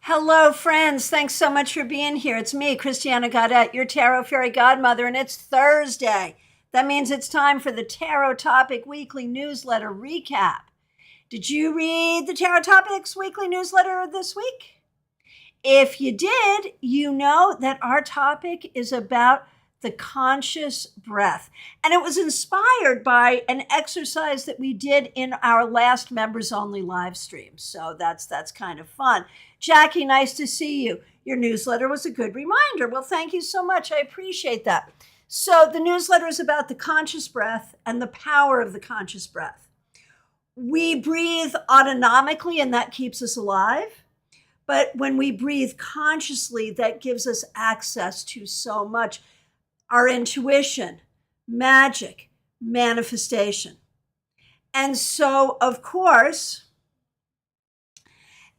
Hello, friends. Thanks so much for being here. It's me, Christiana Gaudet, your Tarot Fairy Godmother, and it's Thursday. That means it's time for the Tarot Topic Weekly Newsletter Recap. Did you read the Tarot Topics Weekly Newsletter this week? If you did, you know that our topic is about the conscious breath. And it was inspired by an exercise that we did in our last members only live stream. So that's kind of fun. Jackie, nice to see you. Your newsletter was a good reminder. Well, thank you so much. I appreciate that. So the newsletter is about the conscious breath and the power of the conscious breath. We breathe autonomically and that keeps us alive. But when we breathe consciously, that gives us access to so much. Our intuition, magic, manifestation. And so, of course,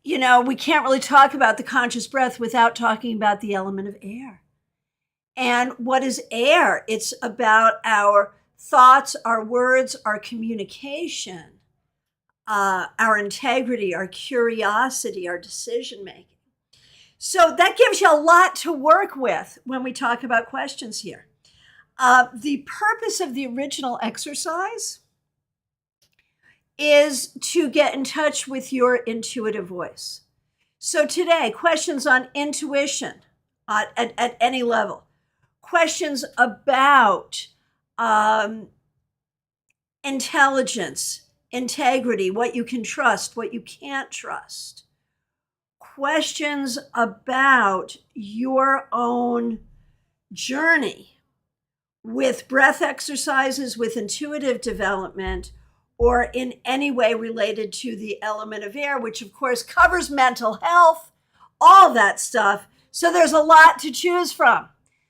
we can't really talk about the conscious breath without talking about the element of air. And what is air? It's about our thoughts, our words, our communication, our integrity, our curiosity, our decision making. So that gives you a lot to work with when we talk about questions here. The purpose of the original exercise is to get in touch with your intuitive voice. So today, questions on intuition at any level. Questions about intelligence, integrity, what you can trust, what you can't trust. Questions about your own journey with breath exercises, with intuitive development, or in any way related to the element of air, which of course covers mental health, all that stuff. So there's a lot to choose from.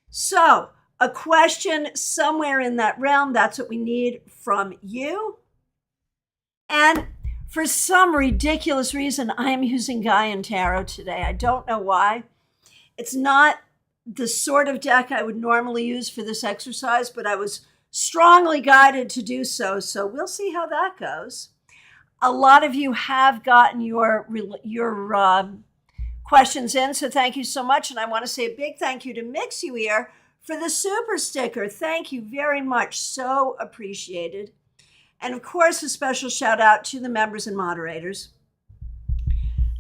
So a question somewhere in that realm, that's what we need from you. And for some ridiculous reason, I am using Gaian Tarot today. I don't know why. It's not the sort of deck I would normally use for this exercise, but I was strongly guided to do so. So we'll see how that goes. A lot of you have gotten your questions in, so thank you so much. And I want to say a big thank you to Mix You Ear for the super sticker. Thank you very much. So appreciated. And of course, a special shout out to the members and moderators.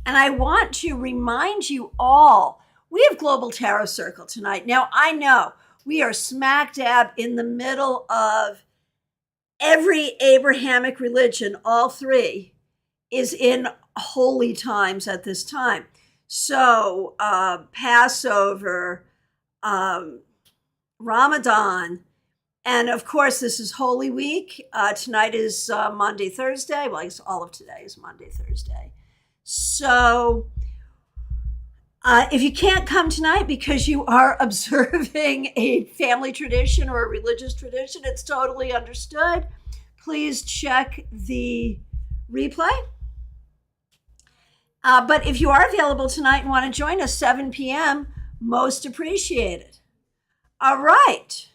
And I want to remind you all, we have Global Tarot Circle tonight. Now, I know we are smack dab in the middle of every Abrahamic religion, all three, is in holy times at this time. So Passover, Ramadan, and of course, this is Holy Week. Tonight is Monday, Thursday. Well, I guess all of today is Monday, Thursday. So if you can't come tonight because you are observing a family tradition or a religious tradition, it's totally understood. Please check the replay. But if you are available tonight and want to join us, 7 p.m., most appreciated. All right.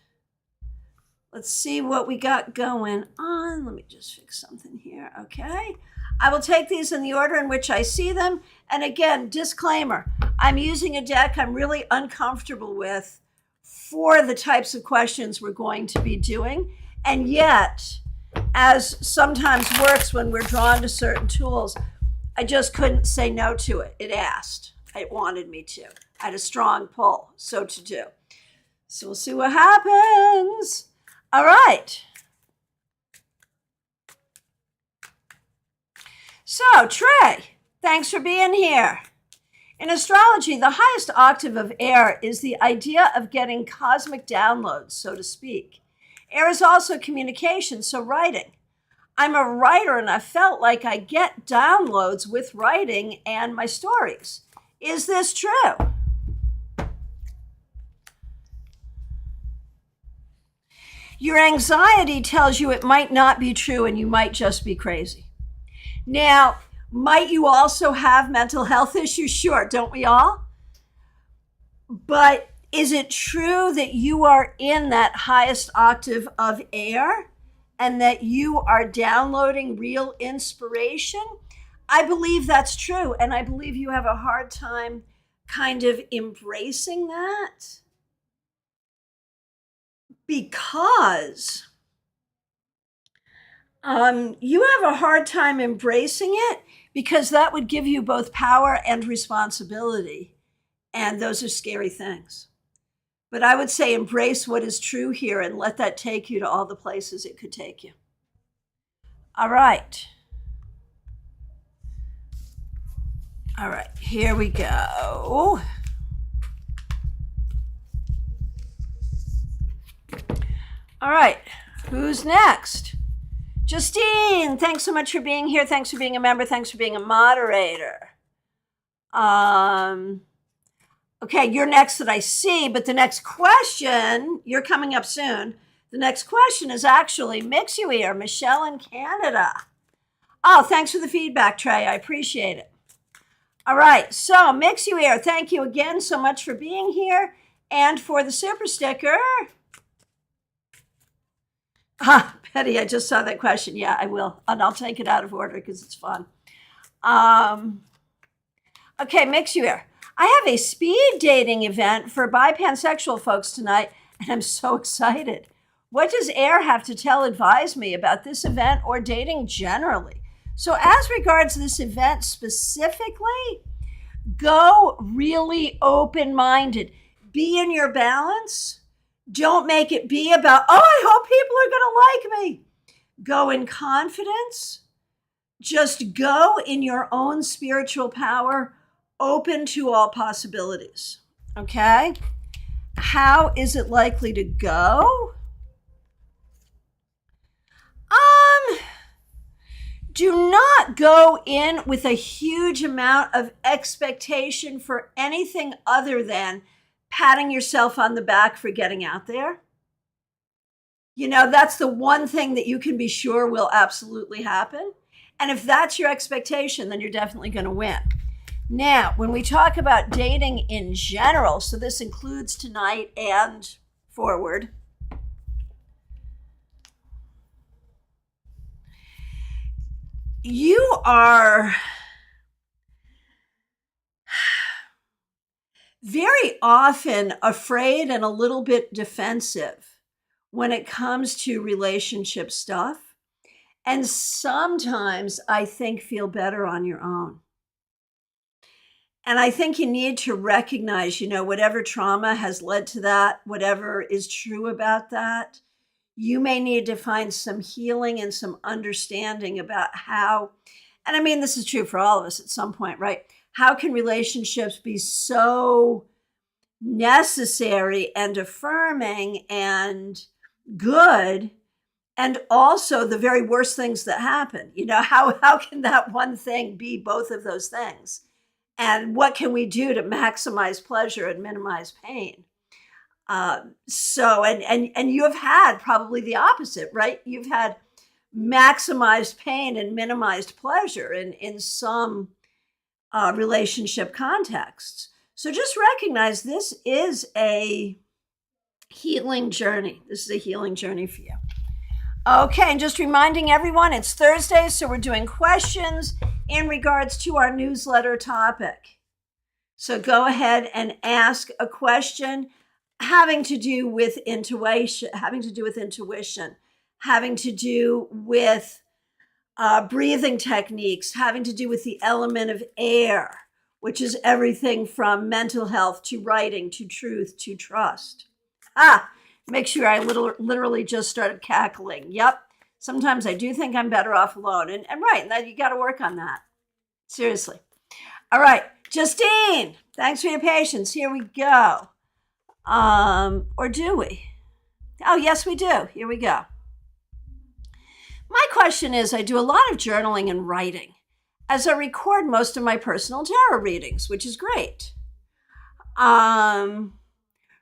Let's see what we got going on. Let me just fix something here. Okay. I will take these in the order in which I see them. And again, disclaimer, I'm using a deck I'm really uncomfortable with for the types of questions we're going to be doing. And yet, as sometimes works when we're drawn to certain tools, I just couldn't say no to it. It asked. It wanted me to. I had a strong pull, so to do. So we'll see what happens. All right. So, Trey, thanks for being here. In astrology, the highest octave of air is the idea of getting cosmic downloads, so to speak. Air is also communication, so writing. I'm a writer and I felt like I get downloads with writing and my stories. Is this true? Your anxiety tells you it might not be true and you might just be crazy. Now, might you also have mental health issues? Sure, don't we all? But is it true that you are in that highest octave of air and that you are downloading real inspiration? I believe that's true. And I believe you have a hard time kind of embracing that because you have a hard time embracing it because that would give you both power and responsibility. And those are scary things. But I would say embrace what is true here and let that take you to all the places it could take you. All right. All right, here we go. All right, who's next? Justine, thanks so much for being here. Thanks for being a member. Thanks for being a moderator. Okay, you're next that I see, but the next question, you're coming up soon. The next question is actually Mixuir, Michelle in Canada. Oh, thanks for the feedback, Trey. I appreciate it. All right, so Mixuir, thank you again so much for being here and for the super sticker. Betty, I just saw that question. Yeah, I will. And I'll take it out of order because it's fun. Okay, Mixuir. I have a speed dating event for bi-pansexual folks tonight, and I'm so excited. What does AIR have to advise me about this event or dating generally? So as regards this event specifically, go really open-minded. Be in your balance. Don't make it be about, oh, I hope people are going to like me. Go in confidence. Just go in your own spiritual power, open to all possibilities. Okay? How is it likely to go? Do not go in with a huge amount of expectation for anything other than patting yourself on the back for getting out there. You know, that's the one thing that you can be sure will absolutely happen. And if that's your expectation, then you're definitely going to win. Now, when we talk about dating in general, so this includes tonight and forward, you are very often afraid and a little bit defensive when it comes to relationship stuff. And sometimes I think feel better on your own. And I think you need to recognize, you know, whatever trauma has led to that, whatever is true about that, you may need to find some healing and some understanding about how, and I mean, this is true for all of us at some point, right? How can relationships be so necessary and affirming and good, and also the very worst things that happen? You know, how can that one thing be both of those things? And what can we do to maximize pleasure and minimize pain? And you have had probably the opposite, right? You've had maximized pain and minimized pleasure in some relationship contexts. So just recognize this is a healing journey. This is a healing journey for you. Okay, and just reminding everyone, it's Thursday, so we're doing questions in regards to our newsletter topic. So go ahead and ask a question having to do with intuition, having to do with breathing techniques, having to do with the element of air, which is everything from mental health to writing to truth to trust. Make sure I literally just started cackling. Yep. Sometimes I do think I'm better off alone. And right, and you got to work on that. Seriously. All right. Justine, thanks for your patience. Here we go. Or do we? Oh, yes, we do. Here we go. My question is, I do a lot of journaling and writing as I record most of my personal tarot readings, which is great.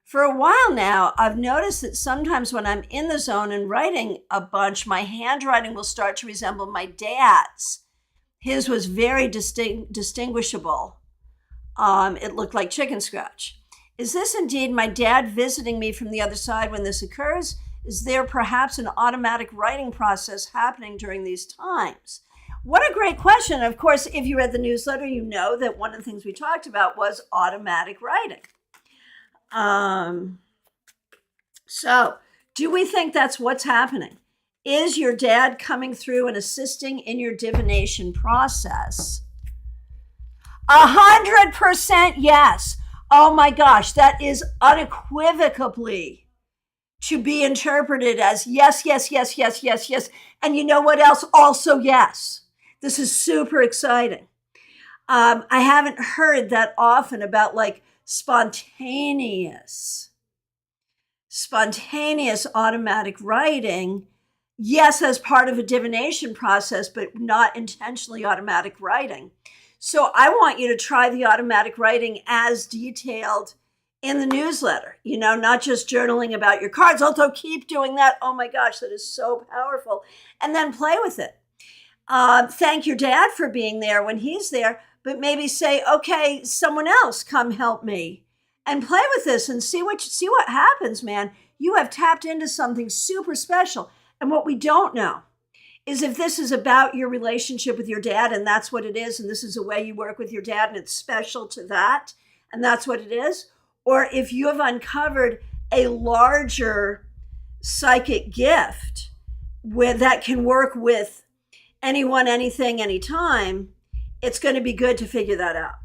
For a while now, I've noticed that sometimes when I'm in the zone and writing a bunch, my handwriting will start to resemble my dad's. His was very distinguishable. It looked like chicken scratch. Is this indeed my dad visiting me from the other side when this occurs? Is there perhaps an automatic writing process happening during these times? What a great question. Of course, if you read the newsletter, you know that one of the things we talked about was automatic writing. So, do we think that's what's happening? Is your dad coming through and assisting in your divination process? 100% yes. Oh my gosh, that is unequivocally to be interpreted as yes, yes, yes, yes, yes, yes. And you know what else? Also yes. This is super exciting. I haven't heard that often about like spontaneous automatic writing. Yes, as part of a divination process, but not intentionally automatic writing. So I want you to try the automatic writing as detailed in the newsletter, not just journaling about your cards, although keep doing that. Oh my gosh, that is so powerful. And then play with it. Thank your dad for being there when he's there, but maybe say, okay, someone else come help me and play with this and see what happens, man. You have tapped into something super special. And what we don't know is if this is about your relationship with your dad and that's what it is, and this is a way you work with your dad and it's special to that, and that's what it is, or if you have uncovered a larger psychic gift that can work with anyone, anything, anytime, it's going to be good to figure that out.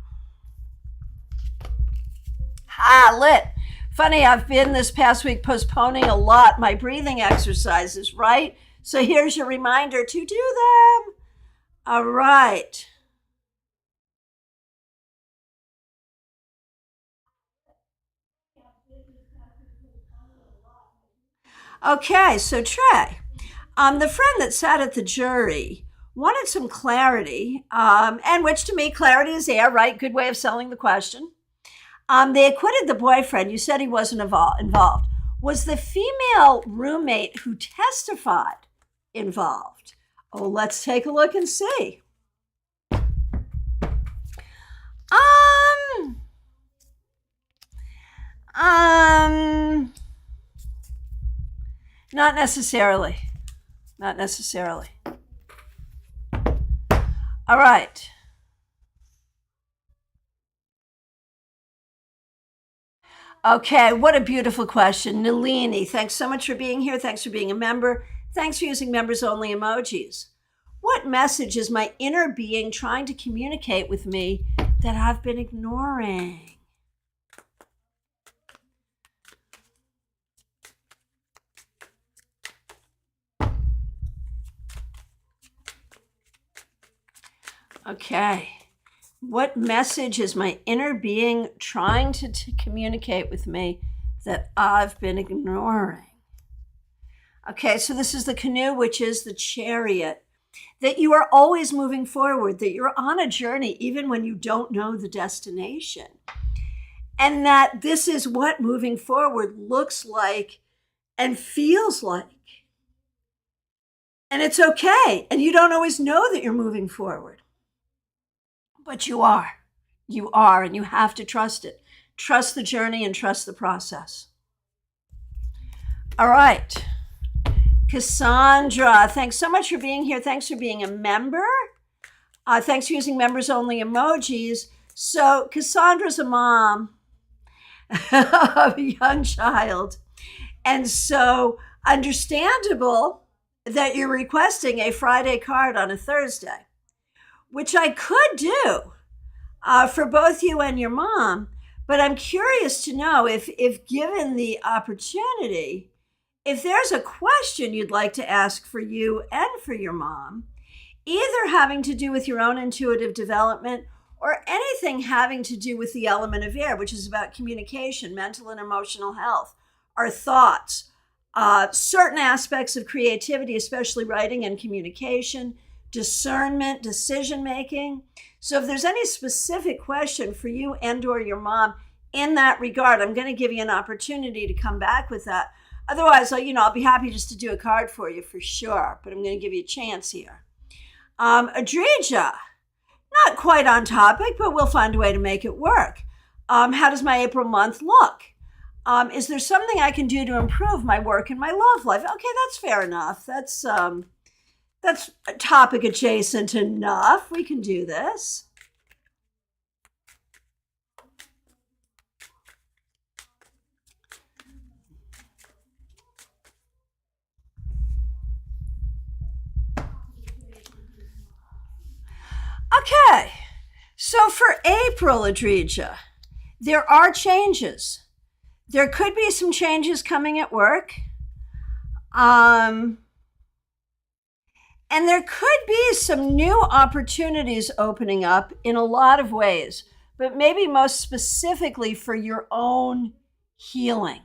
Lit. Funny, I've been this past week postponing a lot my breathing exercises, right? So here's your reminder to do them. All right. Okay, so Trey, the friend that sat at the jury wanted some clarity, and which to me, clarity is air, right? Good way of selling the question. They acquitted the boyfriend. You said he wasn't involved. Was the female roommate who testified involved? Oh, let's take a look and see. Not necessarily. Not necessarily. All right. Okay, what a beautiful question. Nalini, thanks so much for being here. Thanks for being a member. Thanks for using members only emojis. What message is my inner being trying to communicate with me that I've been ignoring? Okay. What message is my inner being trying to communicate with me that I've been ignoring? Okay, so this is the canoe, which is the chariot. That you are always moving forward, that you're on a journey even when you don't know the destination. And that this is what moving forward looks like and feels like. And it's okay. And you don't always know that you're moving forward. But you are, and you have to trust it. Trust the journey and trust the process. All right. Cassandra, thanks so much for being here. Thanks for being a member. Thanks for using members only emojis. So Cassandra's a mom of a young child. And so understandable that you're requesting a Friday card on a Thursday, which I could do for both you and your mom. But I'm curious to know if given the opportunity, if there's a question you'd like to ask for you and for your mom, either having to do with your own intuitive development or anything having to do with the element of air, which is about communication, mental and emotional health, our thoughts, certain aspects of creativity, especially writing and communication, discernment, decision-making. So if there's any specific question for you and or your mom in that regard, I'm going to give you an opportunity to come back with that. Otherwise, I'll be happy just to do a card for you for sure, but I'm going to give you a chance here. Adrija, not quite on topic, but we'll find a way to make it work. How does my April month look? Is there something I can do to improve my work and my love life? Okay, that's fair enough. That's That's topic adjacent enough. We can do this. Okay, so for April, Adrija, there are changes. There could be some changes coming at work. And there could be some new opportunities opening up in a lot of ways, but maybe most specifically for your own healing,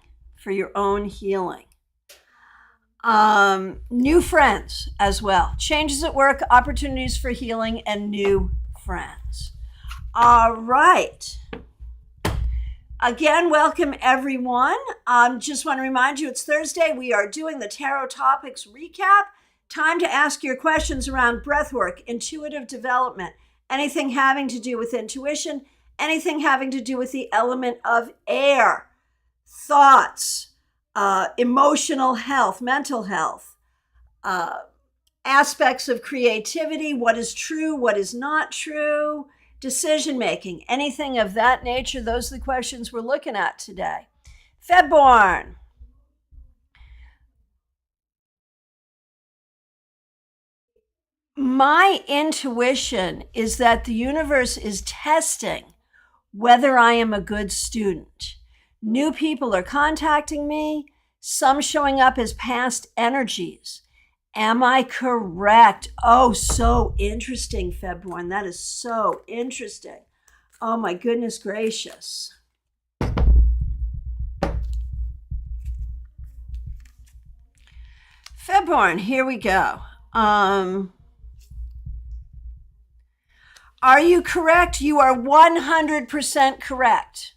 New friends as well. Changes at work, opportunities for healing, and new friends. All right. Again, welcome everyone. Just want to remind you it's Thursday. We are doing the Tarot Topics Recap. Time to ask your questions around breathwork, intuitive development, anything having to do with intuition, anything having to do with the element of air, thoughts, emotional health, mental health, aspects of creativity, what is true, what is not true, decision making, anything of that nature. Those are the questions we're looking at today. Febborn. My intuition is that the universe is testing whether I am a good student. New people are contacting me, some showing up as past energies. Am I correct? Oh, so interesting, February. That is so interesting. Oh, my goodness gracious. February, here we go. Are you correct? You are 100% correct.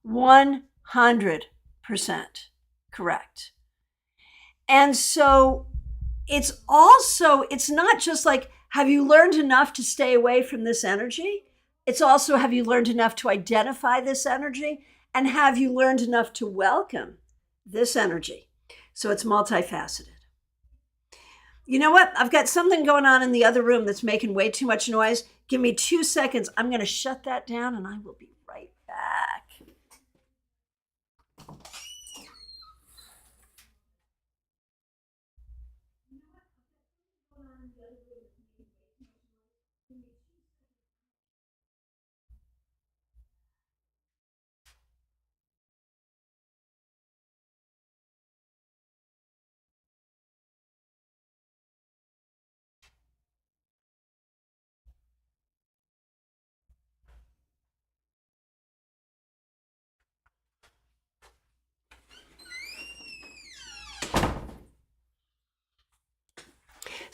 100% correct. And so it's not just like, have you learned enough to stay away from this energy? It's also, have you learned enough to identify this energy? And have you learned enough to welcome this energy? So it's multifaceted. You know what? I've got something going on in the other room that's making way too much noise. Give me 2 seconds. I'm going to shut that down and I will be right back.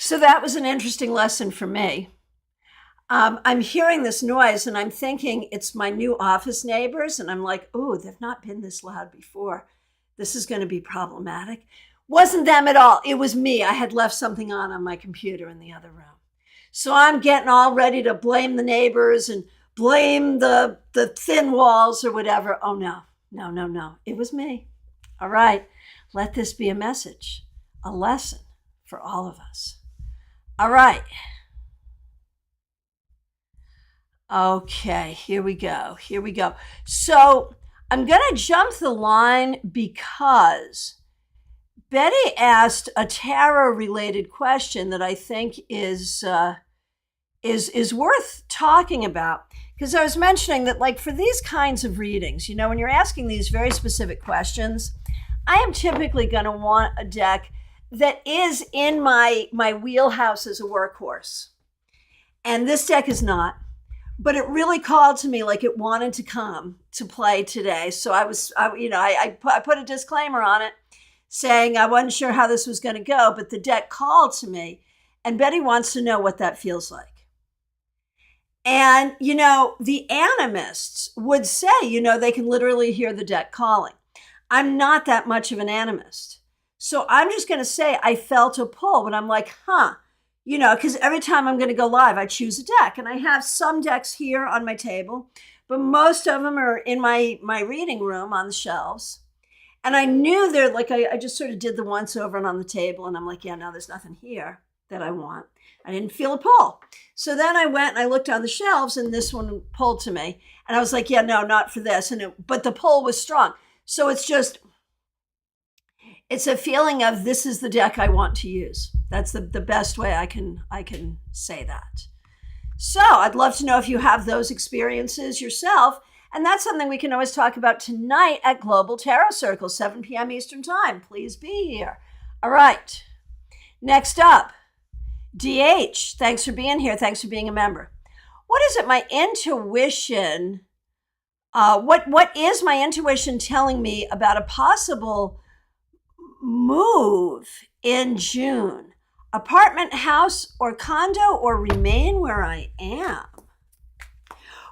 So that was an interesting lesson for me. I'm hearing this noise and I'm thinking it's my new office neighbors. And I'm like, oh, they've not been this loud before. This is going to be problematic. Wasn't them at all. It was me. I had left something on my computer in the other room. So I'm getting all ready to blame the neighbors and blame the thin walls or whatever. Oh, no. It was me. All right. Let this be a message, a lesson for all of us. All right. Okay, here we go. So I'm going to jump the line because Betty asked a tarot-related question that I think is worth talking about. Because I was mentioning that, like, for these kinds of readings, when you're asking these very specific questions, I am typically going to want a deck that is in my wheelhouse as a workhorse. And this deck is not, but it really called to me like it wanted to come to play today. So I put a disclaimer on it saying I wasn't sure how this was going to go, but the deck called to me and Betty wants to know what that feels like. And, the animists would say, they can literally hear the deck calling. I'm not that much of an animist. So I'm just going to say I felt a pull, but I'm like, because every time I'm going to go live, I choose a deck. And I have some decks here on my table, but most of them are in my reading room on the shelves. And I knew they're like, I just sort of did the once over and on the table. And I'm like, yeah, no, there's nothing here. that I want. I didn't feel a pull. So then I went and I looked on the shelves and this one pulled to me. And I was like, yeah, no, not for this. But the pull was strong. So it's a feeling of this is the deck I want to use. That's the best way I can say that. So I'd love to know if you have those experiences yourself. And that's something we can always talk about tonight at Global Tarot Circle, 7 p.m. Eastern Time. Please be here. All right. Next up, DH. Thanks for being here. Thanks for being a member. What is it? My intuition. What is my intuition telling me about a possible move in June? Apartment, house, or condo, or remain where I am?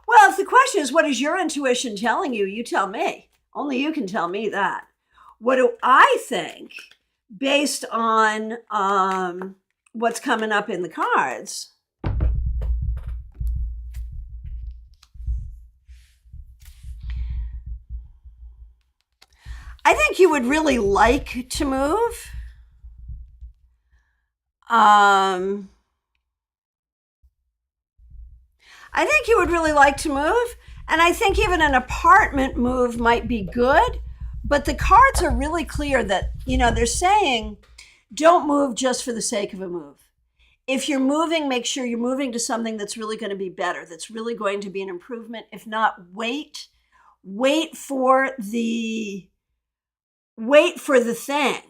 Well, if the question is, what is your intuition telling you? You tell me. Only you can tell me that. What do I think based on what's coming up in the cards? I think you would really like to move. I think you would really like to move. And I think even an apartment move might be good. But the cards are really clear that, they're saying don't move just for the sake of a move. If you're moving, make sure you're moving to something that's really going to be better, that's really going to be an improvement. If not, wait for the thing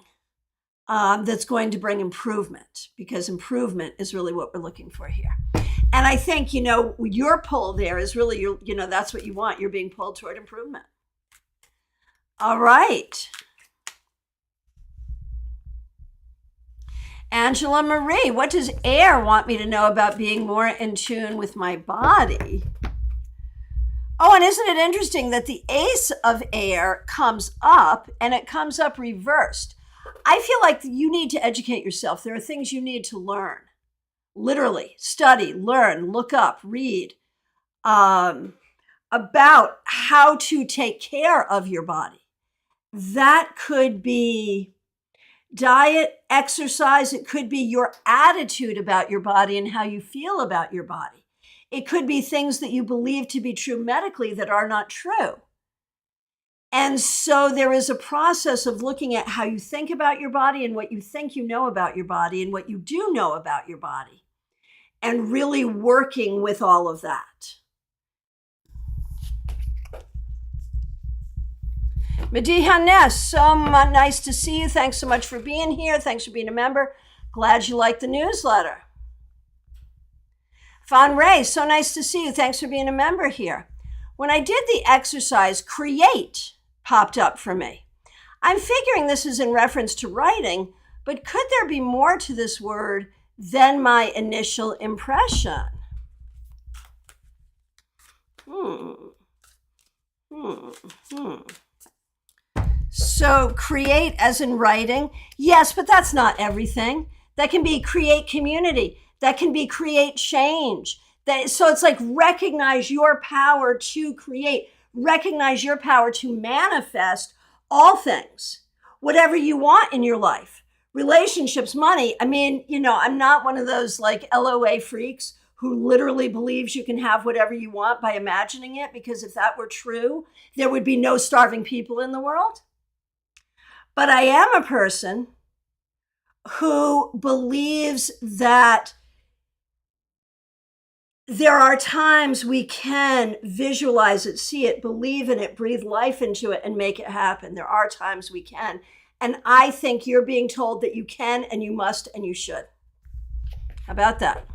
that's going to bring improvement, because improvement is really what we're looking for here. And I think, your pull there is really, that's what you want. You're being pulled toward improvement. All right. Angela Marie, what does air want me to know about being more in tune with my body? Oh, and isn't it interesting that the ace of air comes up and it comes up reversed? I feel like you need to educate yourself. There are things you need to learn. Literally, study, learn, look up, read about how to take care of your body. That could be diet, exercise. It could be your attitude about your body and how you feel about your body. It could be things that you believe to be true medically that are not true. And so there is a process of looking at how you think about your body and what you think you know about your body and what you do know about your body, and really working with all of that. Mediha Ness, so nice to see you. Thanks so much for being here. Thanks for being a member. Glad you like the newsletter. Fan Ray, so nice to see you. Thanks for being a member here. When I did the exercise, create popped up for me. I'm figuring this is in reference to writing, but could there be more to this word than my initial impression? So create as in writing, yes, but that's not everything. That can be create community. That can be create change. So it's like recognize your power to create, recognize your power to manifest all things, whatever you want in your life. Relationships, money. I mean, I'm not one of those like LOA freaks who literally believes you can have whatever you want by imagining it, because if that were true, there would be no starving people in the world. But I am a person who believes that there are times we can visualize it, see it, believe in it, breathe life into it, and make it happen. There are times we can. And I think you're being told that you can and you must and you should. How about that?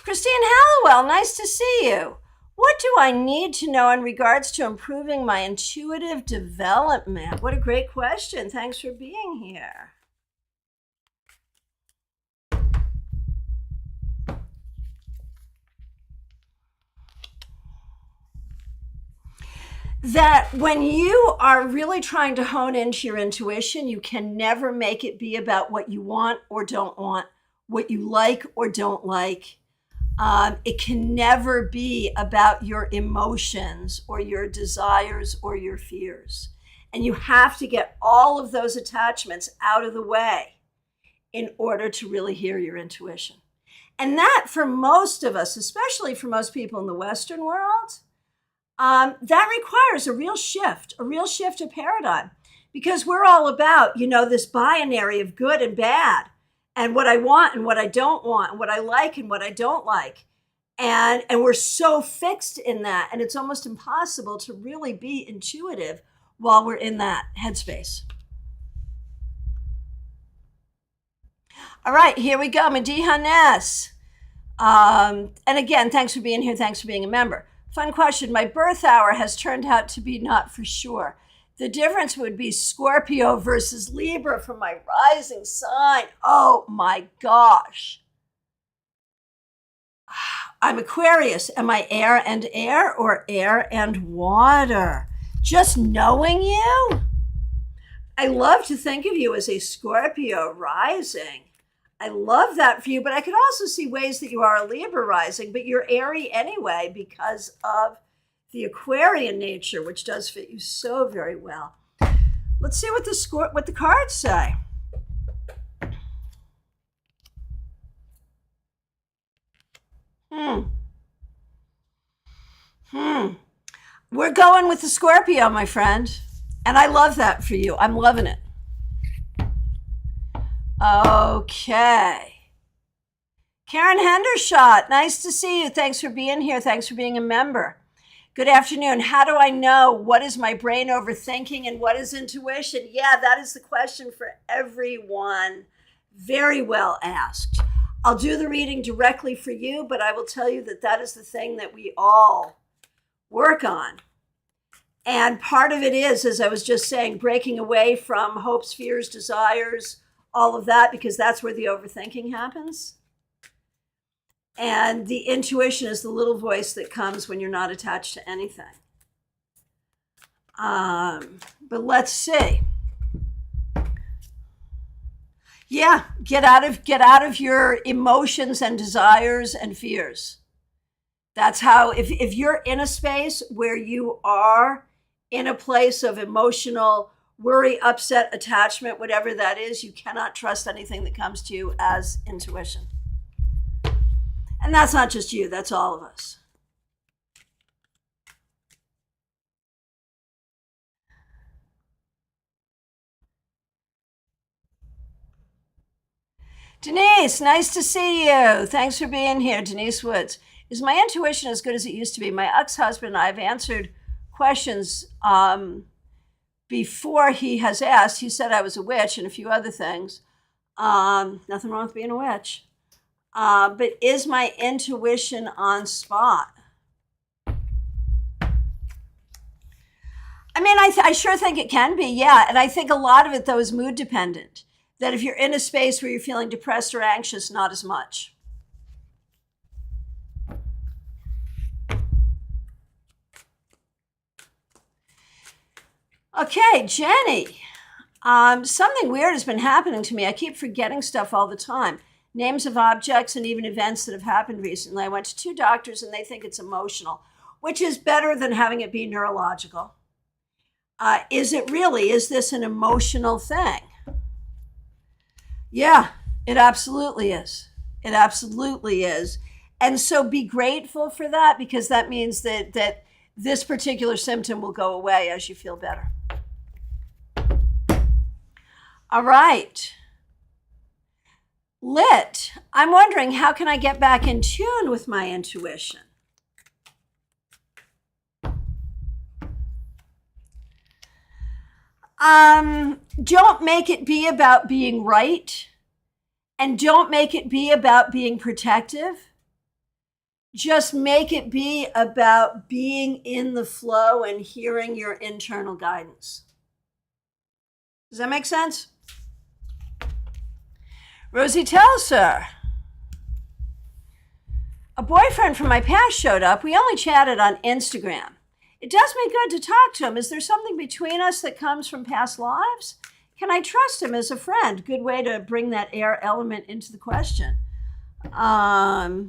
Christine Hallowell, nice to see you. What do I need to know in regards to improving my intuitive development? What a great question. Thanks for being here. That when you are really trying to hone into your intuition, you can never make it be about what you want or don't want, what you like or don't like. It can never be about your emotions or your desires or your fears. And you have to get all of those attachments out of the way. in order to really hear your intuition. And that, for most of us, especially for most people in the Western world, that requires a real shift of paradigm, because we're all about, this binary of good and bad, and what I want and what I don't want, and what I like and what I don't like. And we're so fixed in that, and it's almost impossible to really be intuitive while we're in that headspace. All right, here we go. Mediha Ness. And again, thanks for being here. Thanks for being a member. Fun question. My birth hour has turned out to be not for sure. The difference would be Scorpio versus Libra for my rising sign. Oh my gosh. I'm Aquarius. Am I air and air or air and water? Just knowing you, I love to think of you as a Scorpio rising. I love that for you, but I could also see ways that you are a Libra rising, but you're airy anyway because of the Aquarian nature, which does fit you so very well. Let's see what the cards say. We're going with the Scorpio, my friend. And I love that for you. I'm loving it. Okay. Karen Hendershot, nice to see you. Thanks for being here. Thanks for being a member. Good afternoon. How do I know what is my brain overthinking and what is intuition? Yeah, that is the question for everyone. Very well asked. I'll do the reading directly for you, but I will tell you that is the thing that we all work on. And part of it is, as I was just saying, breaking away from hopes, fears, desires, all of that, because that's where the overthinking happens. And the intuition is the little voice that comes when you're not attached to anything. But let's see. Yeah, get out of your emotions and desires and fears. That's how, if you're in a space where you are in a place of emotional worry, upset, attachment, whatever that is, you cannot trust anything that comes to you as intuition. And that's not just you, that's all of us. Denise, nice to see you. Thanks for being here, Denise Woods. Is my intuition as good as it used to be? My ex-husband and I have answered questions before he has asked. He said I was a witch and a few other things. Nothing wrong with being a witch. But is my intuition on spot? I mean, I sure think it can be, yeah. And I think a lot of it, though, is mood dependent. That if you're in a space where you're feeling depressed or anxious, not as much. Okay, Jenny. Something weird has been happening to me. I keep forgetting stuff all the time. Names of objects and even events that have happened recently. I went to 2 doctors and they think it's emotional, which is better than having it be neurological. Is it really? Is this an emotional thing? Yeah, it absolutely is. It absolutely is. And so be grateful for that, because that means that this particular symptom will go away as you feel better. All right. Lit, I'm wondering, how can I get back in tune with my intuition? Don't make it be about being right, and don't make it be about being protective. Just make it be about being in the flow and hearing your internal guidance. Does that make sense? Rosie tells her, a boyfriend from my past showed up. We only chatted on Instagram. It does me good to talk to him. Is there something between us that comes from past lives? Can I trust him as a friend? Good way to bring that air element into the question. I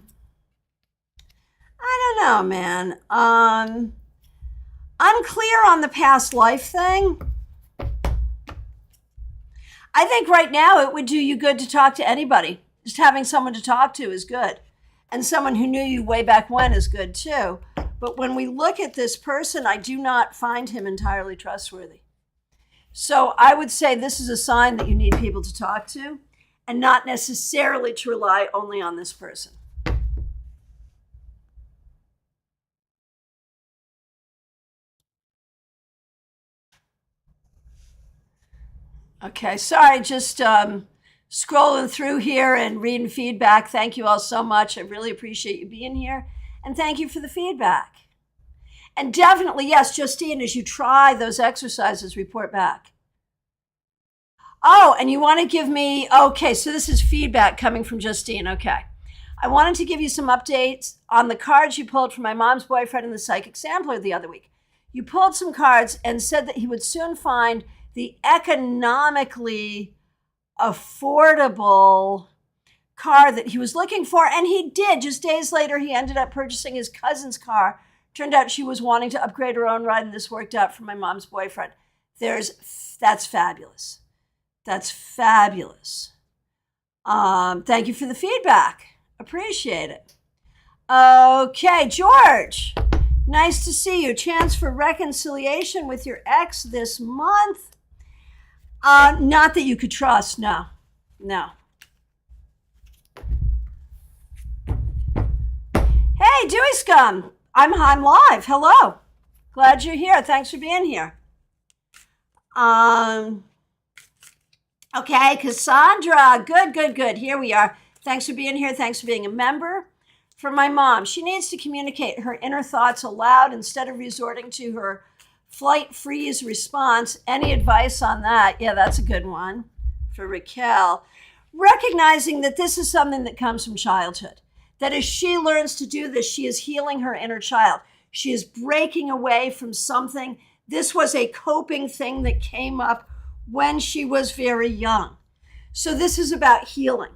don't know, man. Unclear on the past life thing. I think right now it would do you good to talk to anybody. Just having someone to talk to is good. And someone who knew you way back when is good too. But when we look at this person, I do not find him entirely trustworthy. So I would say this is a sign that you need people to talk to and not necessarily to rely only on this person. Okay, sorry, just scrolling through here and reading feedback. Thank you all so much. I really appreciate you being here. And thank you for the feedback. And definitely, yes, Justine, as you try those exercises, report back. Oh, and you want to give me, okay, so this is feedback coming from Justine. Okay. I wanted to give you some updates on the cards you pulled from my mom's boyfriend in the psychic sampler the other week. You pulled some cards and said that he would soon find the economically affordable car that he was looking for, and he did. Just days later, he ended up purchasing his cousin's car. Turned out she was wanting to upgrade her own ride, and this worked out for my mom's boyfriend. That's fabulous. That's fabulous. Thank you for the feedback. Appreciate it. Okay, George, nice to see you. Chance for reconciliation with your ex this month. Not that you could trust, no. Hey, Dewey Scum, I'm live. Hello. Glad you're here. Thanks for being here. Okay, Cassandra, good. Here we are. Thanks for being here. Thanks for being a member. For my mom, she needs to communicate her inner thoughts aloud instead of resorting to her flight freeze response. Any advice on that? Yeah, that's a good one. For Raquel, recognizing that this is something that comes from childhood, that as she learns to do this, she is healing her inner child. She is breaking away from something. This was a coping thing that came up when she was very young. So this is about healing.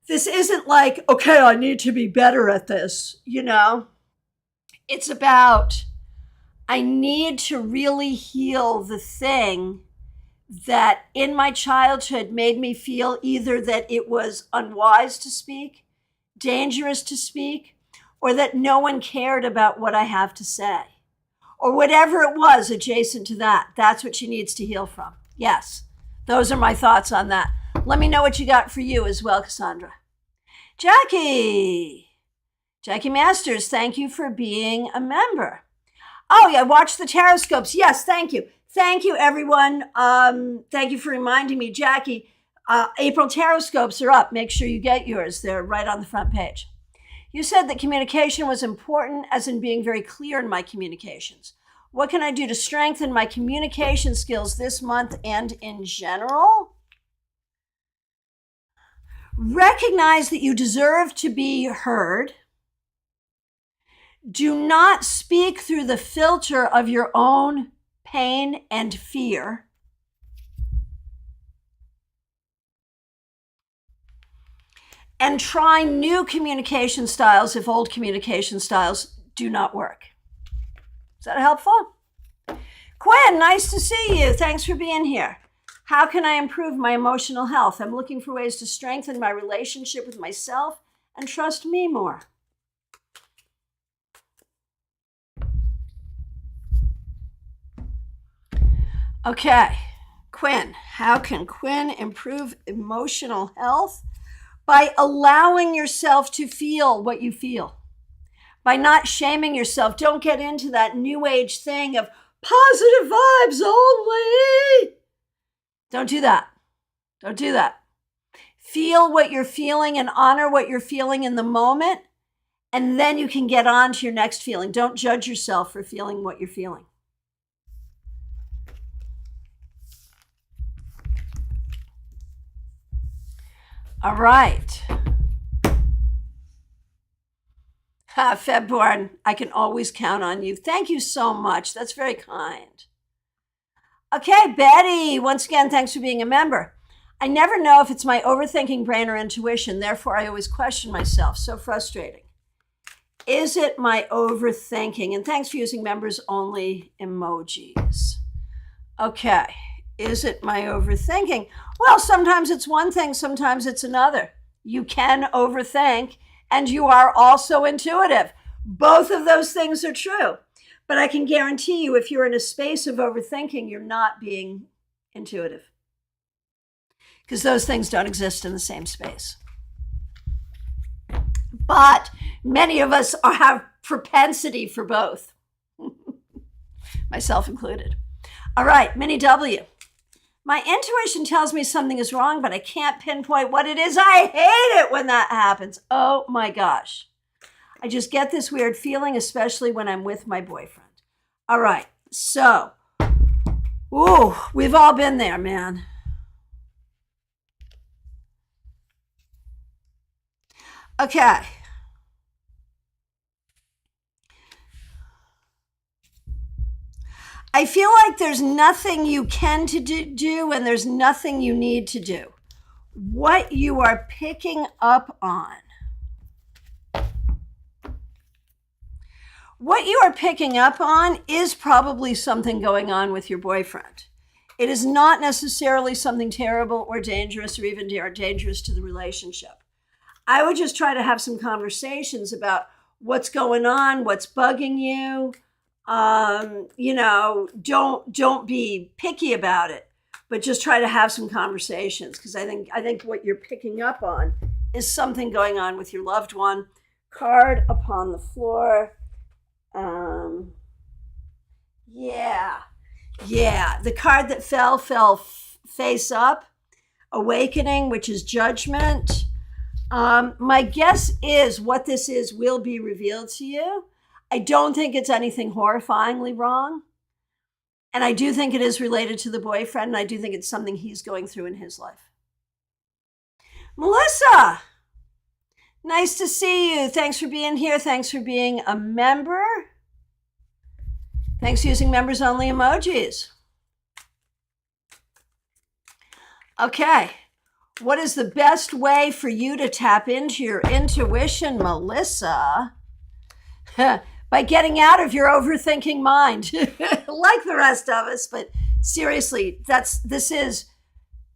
This isn't like, okay, I need to be better at this, It's about, I need to really heal the thing that in my childhood made me feel either that it was unwise to speak, dangerous to speak, or that no one cared about what I have to say, or whatever it was adjacent to that. That's what she needs to heal from. Yes, those are my thoughts on that. Let me know what you got for you as well, Cassandra. Jackie Masters, thank you for being a member. Oh yeah, watch the tarot scopes. Yes, thank you. Thank you, everyone. Thank you for reminding me, Jackie. April tarot scopes are up. Make sure you get yours. They're right on the front page. You said that communication was important, as in being very clear in my communications. What can I do to strengthen my communication skills this month and in general? Recognize that you deserve to be heard. Do not speak through the filter of your own pain and fear. And try new communication styles if old communication styles do not work. Is that helpful? Quinn, nice to see you. Thanks for being here. How can I improve my emotional health? I'm looking for ways to strengthen my relationship with myself and trust me more. Okay, Quinn, how can Quinn improve emotional health? By allowing yourself to feel what you feel. By not shaming yourself. Don't get into that new age thing of positive vibes only. Don't do that. Don't do that. Feel what you're feeling and honor what you're feeling in the moment, and then you can get on to your next feeling. Don't judge yourself for feeling what you're feeling. All right. Febborn, I can always count on you. Thank you so much. That's very kind. Okay, Betty, once again, thanks for being a member. I never know if it's my overthinking brain or intuition. Therefore, I always question myself. So frustrating. Is it my overthinking? And thanks for using members only emojis. Okay. Is it my overthinking? Well, sometimes it's one thing, sometimes it's another. You can overthink, and you are also intuitive. Both of those things are true. But I can guarantee you, if you're in a space of overthinking, you're not being intuitive, because those things don't exist in the same space. But many of us have propensity for both, myself included. All right, Minnie W. My intuition tells me something is wrong, but I can't pinpoint what it is. I hate it when that happens. Oh my gosh. I just get this weird feeling, especially when I'm with my boyfriend. All right, so, we've all been there, man. Okay. I feel like there's nothing you can do and there's nothing you need to do. What you are picking up on. What you are picking up on is probably something going on with your boyfriend. It is not necessarily something terrible or dangerous or even dangerous to the relationship. I would just try to have some conversations about what's going on, what's bugging you. Don't be picky about it, but just try to have some conversations, because I think what you're picking up on is something going on with your loved one. Card upon the floor. The card that fell face up. Awakening, which is judgment. My guess is what this is will be revealed to you. I don't think it's anything horrifyingly wrong. And I do think it is related to the boyfriend, and I do think it's something he's going through in his life. Melissa, nice to see you. Thanks for being here. Thanks for being a member. Thanks for using members only emojis. Okay. What is the best way for you to tap into your intuition, Melissa? By getting out of your overthinking mind, like the rest of us. But seriously, this is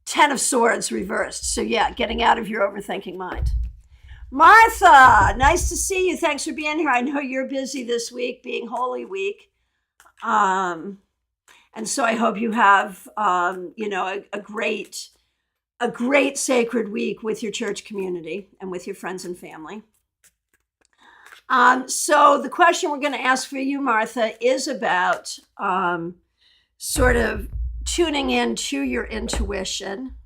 10 of Swords reversed. So yeah, getting out of your overthinking mind. Martha, nice to see you. Thanks for being here. I know you're busy this week, being Holy Week. And so I hope you have, a great sacred week with your church community and with your friends and family. So the question we're going to ask for you, Martha, is about sort of tuning in to your intuition.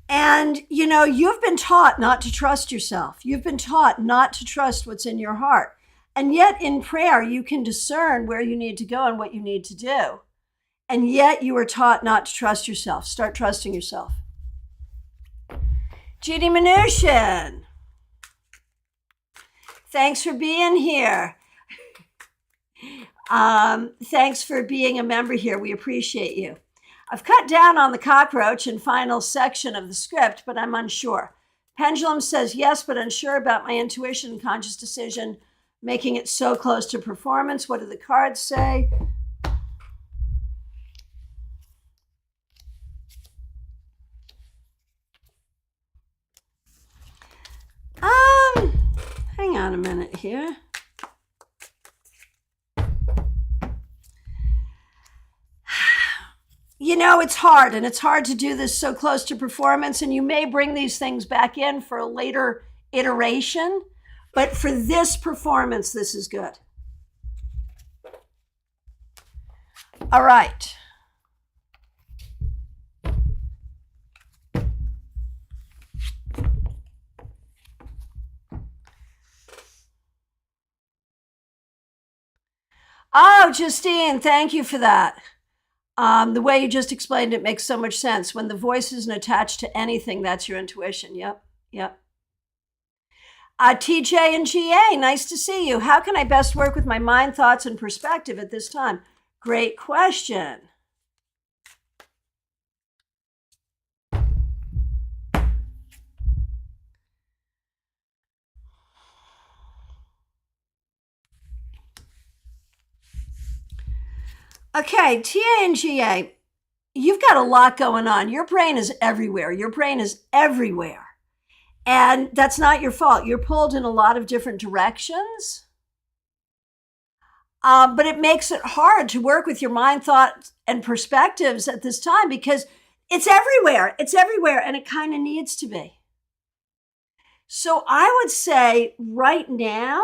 And, you've been taught not to trust yourself. You've been taught not to trust what's in your heart. And yet in prayer, you can discern where you need to go and what you need to do. And yet you are taught not to trust yourself. Start trusting yourself. Judy Mnuchin. Thanks for being here. Thanks for being a member here. We appreciate you. I've cut down on the cockroach and final section of the script, but I'm unsure. Pendulum says yes, but unsure about my intuition and conscious decision, making it so close to performance. What do the cards say? Hang on a minute here. It's hard, and it's hard to do this so close to performance, and you may bring these things back in for a later iteration, but for this performance, this is good. All right. Oh, Justine, thank you for that. The way you just explained it makes so much sense. When the voice isn't attached to anything, that's your intuition. Yep. TJ and GA, nice to see you. How can I best work with my mind, thoughts, and perspective at this time? Great question. Okay, TA and GA, you've got a lot going on. Your brain is everywhere. Your brain is everywhere. And that's not your fault. You're pulled in a lot of different directions. But it makes it hard to work with your mind, thoughts, and perspectives at this time because it's everywhere. It's everywhere, and it kind of needs to be. So I would say right now,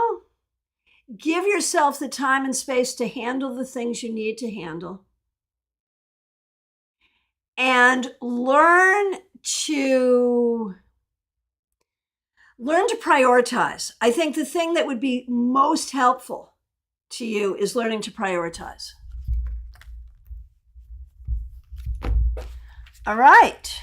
give yourself the time and space to handle the things you need to handle. And learn to prioritize. I think the thing that would be most helpful to you is learning to prioritize. All right.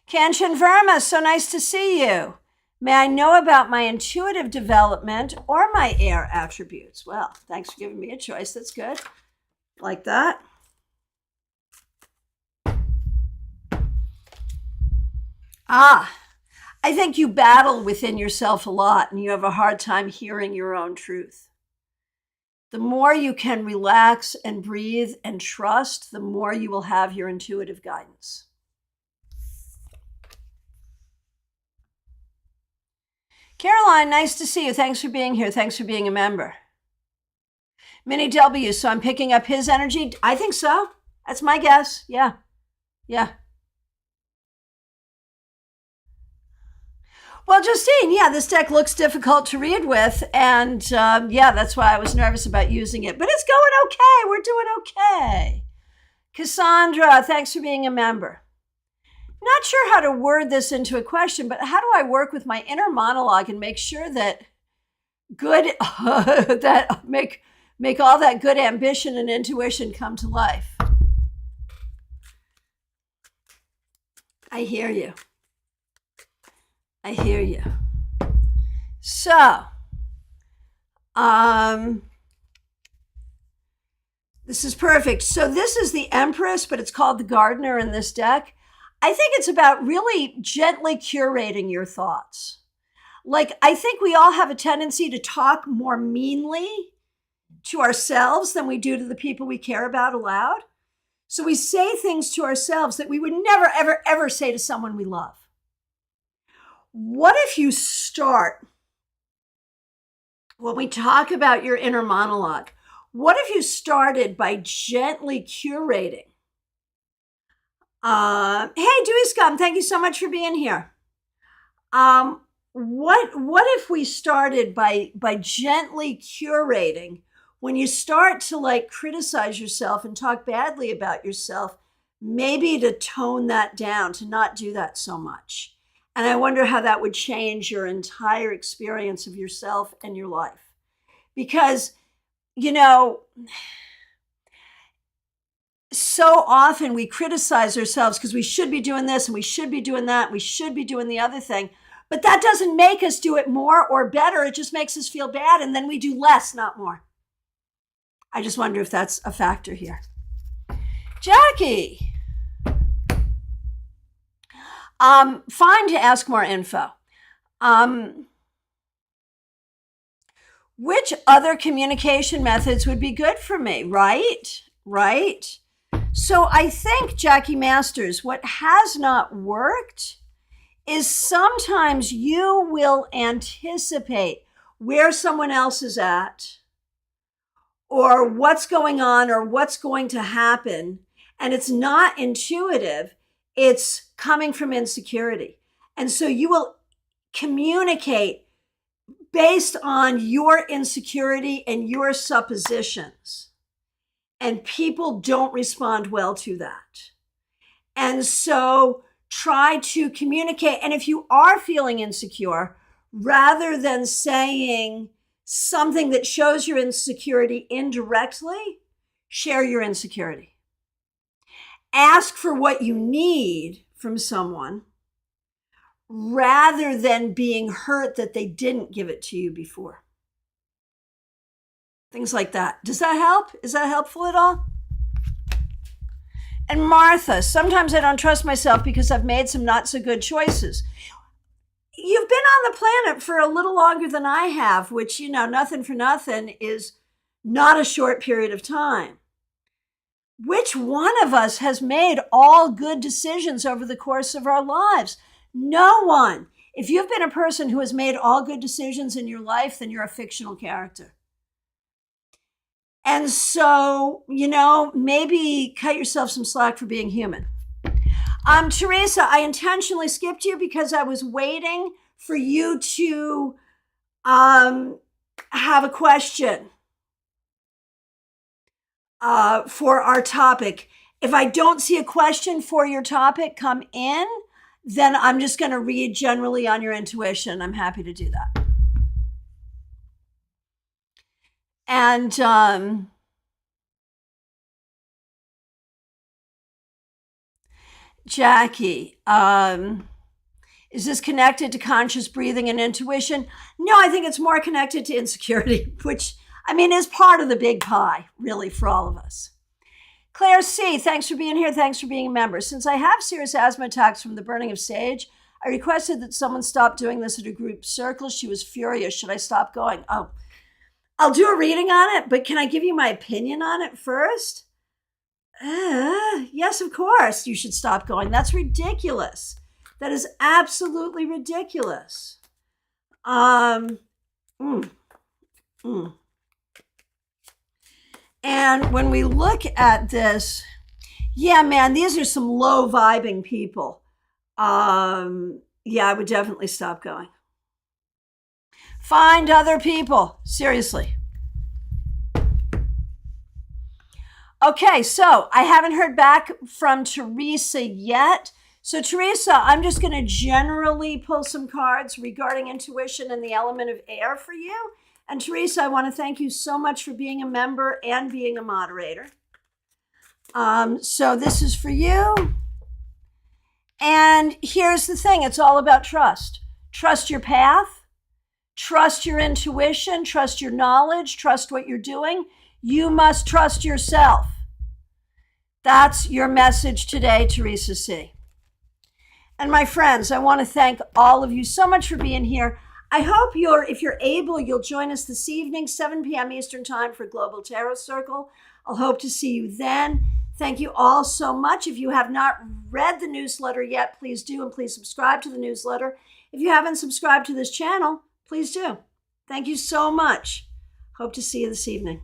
Kanchan Verma, so nice to see you. May I know about my intuitive development or my air attributes? Well, thanks for giving me a choice. That's good. Like that. I think you battle within yourself a lot and you have a hard time hearing your own truth. The more you can relax and breathe and trust, the more you will have your intuitive guidance. Caroline, nice to see you. Thanks for being here. Thanks for being a member. Minnie W, so I'm picking up his energy? I think so. That's my guess. Yeah. Well, Justine, this deck looks difficult to read with. And that's why I was nervous about using it. But it's going okay. We're doing okay. Cassandra, thanks for being a member. Not sure how to word this into a question, but how do I work with my inner monologue and make sure that make all that good ambition and intuition come to life? I hear you. So, this is perfect. So this is the Empress, but it's called the Gardener in this deck. I think it's about really gently curating your thoughts. Like, I think we all have a tendency to talk more meanly to ourselves than we do to the people we care about aloud. So we say things to ourselves that we would never, ever, ever say to someone we love. What if you start, when we talk about your inner monologue, what if you started by gently curating? Hey, Dewey Scum, thank you so much for being here. What if we started by gently curating? When you start to criticize yourself and talk badly about yourself, maybe to tone that down, to not do that so much. And I wonder how that would change your entire experience of yourself and your life. Because, so often we criticize ourselves because we should be doing this and we should be doing that and we should be doing the other thing. But that doesn't make us do it more or better. It just makes us feel bad, and then we do less, not more. I just wonder if that's a factor here. Jackie. Fine to ask more info. Which other communication methods would be good for me? Right. So I think, Jackie Masters, what has not worked is sometimes you will anticipate where someone else is at or what's going on or what's going to happen. And it's not intuitive. It's coming from insecurity. And so you will communicate based on your insecurity and your suppositions. And people don't respond well to that. And so try to communicate. And if you are feeling insecure, rather than saying something that shows your insecurity indirectly, share your insecurity. Ask for what you need from someone rather than being hurt that they didn't give it to you before. Things like that. Does that help? Is that helpful at all? And Martha, sometimes I don't trust myself because I've made some not so good choices. You've been on the planet for a little longer than I have, which, nothing for nothing is not a short period of time. Which one of us has made all good decisions over the course of our lives? No one. If you've been a person who has made all good decisions in your life, then you're a fictional character. And so, maybe cut yourself some slack for being human. Teresa, I intentionally skipped you because I was waiting for you to have a question for our topic. If I don't see a question for your topic come in, then I'm just going to read generally on your intuition. I'm happy to do that. And Jackie, is this connected to conscious breathing and intuition? No, I think it's more connected to insecurity, which, is part of the big pie, really, for all of us. Claire C., thanks for being here. Thanks for being a member. Since I have serious asthma attacks from the burning of sage, I requested that someone stop doing this at a group circle. She was furious. Should I stop going? Oh, I'll do a reading on it, but can I give you my opinion on it first? Yes, of course, you should stop going. That's ridiculous. That is absolutely ridiculous. And when we look at this, yeah, man, these are some low vibing people. Yeah, I would definitely stop going. Find other people, seriously. Okay, so I haven't heard back from Teresa yet. So Teresa, I'm just going to generally pull some cards regarding intuition and the element of air for you. And Teresa, I want to thank you so much for being a member and being a moderator. So this is for you. And here's the thing, it's all about trust. Trust your path, trust your intuition, trust your knowledge, trust what you're doing. You must trust yourself. That's your message today, Teresa C. And my friends, I want to thank all of you so much for being here. I hope if you're able, you'll join us this evening, 7 p.m. Eastern Time for Global Tarot Circle. I'll hope to see you then. Thank you all so much. If you have not read the newsletter yet, please do, and please subscribe to the newsletter. If you haven't subscribed to this channel, please do. Thank you so much. Hope to see you this evening.